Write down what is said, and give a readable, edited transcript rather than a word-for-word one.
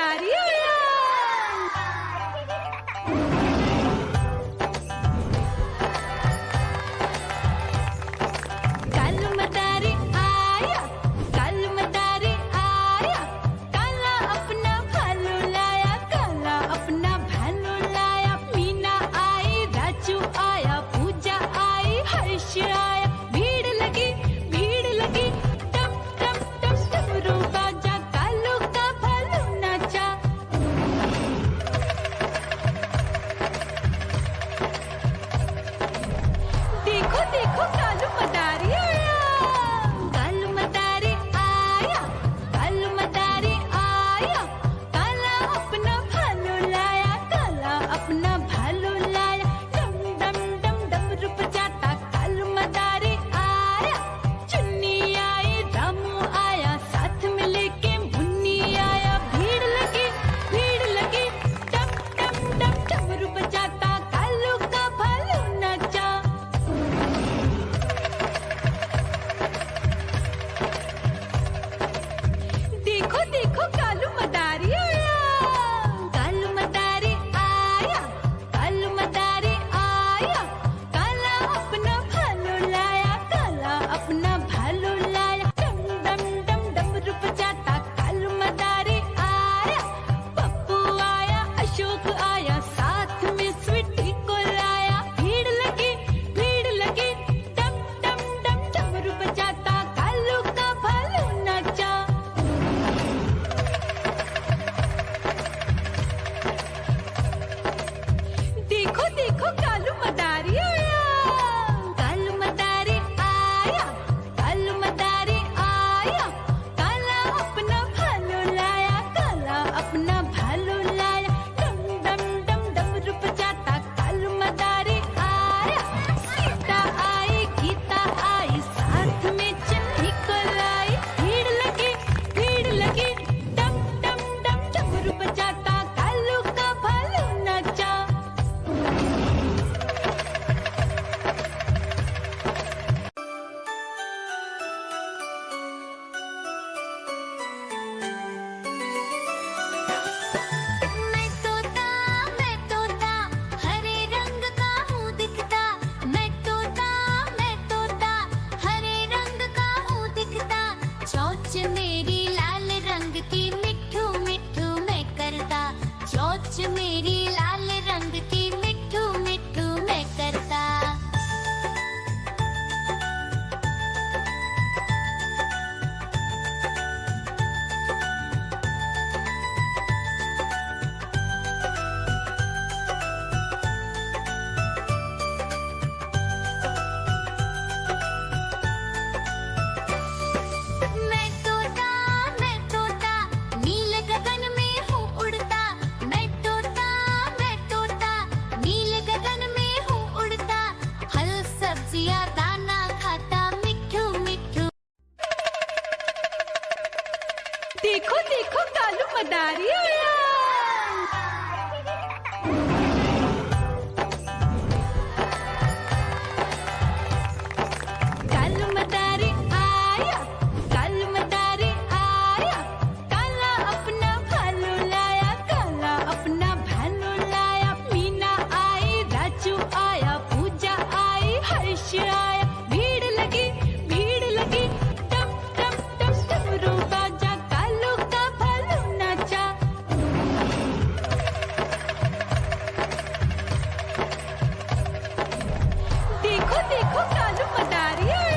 मदारी आया। कालू मदारी आया, कालू मदारी आया, काला अपना भालू लाया, काला अपना भालू लाया। मीना आई, राजू आया, पूजा आई, हर्ष आया। भीड़ लगी टम टम टम डमरू बाजा, कालू का भालू नाचा। देखो देखो कालू मदारी आया, कालू मदारी आया, कालू मदारी आया, काला अपना भालू लाया, काला अपना भालू लाया। डम डम डम डमरू बजाता कालू मदारी आया। चुन्नी आई, रामू आया, साथ में लेके मुन्नी आया। भीड़ लगी टम टम टम डमरू बजाता कालू का भालू नाचा। देखो देखो कालू मदारी आया, कालू मदारी आया, कालू मदारी आया, काला अपना भालू लाया, काला अपना भालू लाया। डम डम डम डमरू बजाता कालू मदारी आया। पप्पू आया, अशोक आया, साथ में स्वीटी को लाया। भीड़ लगी टम टम डम डमरू बजाता कालू का भालू नाचा। देखो देखो कालू मदारी आया, कालू मदारी आया, कालू मदारी आया, काला अपना भालू लाया, काला अपना भालू लाया। डम डम डम डमरू बजाता कालू मदारी आया। सीता आई, गीता आई, साथ में चन्नी को लाई। भीड़ लगी टम टम डम डमरू बजाता कालू का भालू नाचा। मैं तोता हरे रंग का हूँ दिखता। मैं तोता हरे रंग का हूँ दिखता। चोंच मेरी लाल रंग की, मिठू मिठू मैं करता। चोंच मेरी लाल रंग की, मिठू मिठू मैं करता। मैं तोता नील गगन में हूँ उड़ता। मैं तोता नील गगन में हूँ उड़ता। फल सब्जियाँ दाना खाता, मिठू मिठू। देखो देखो कालू मदारी आया, कालू मदारी आया, कालू मदारी आया, काला अपना भालू लाया, काला अपना भालू लाया। मीना आई, राजू आया, पूजा आई, हर्ष आया। भीड़ लगी टम टम टम डमरू बाजा, कालू का भालू नाचा। देखो देखो कालू मदारी आया।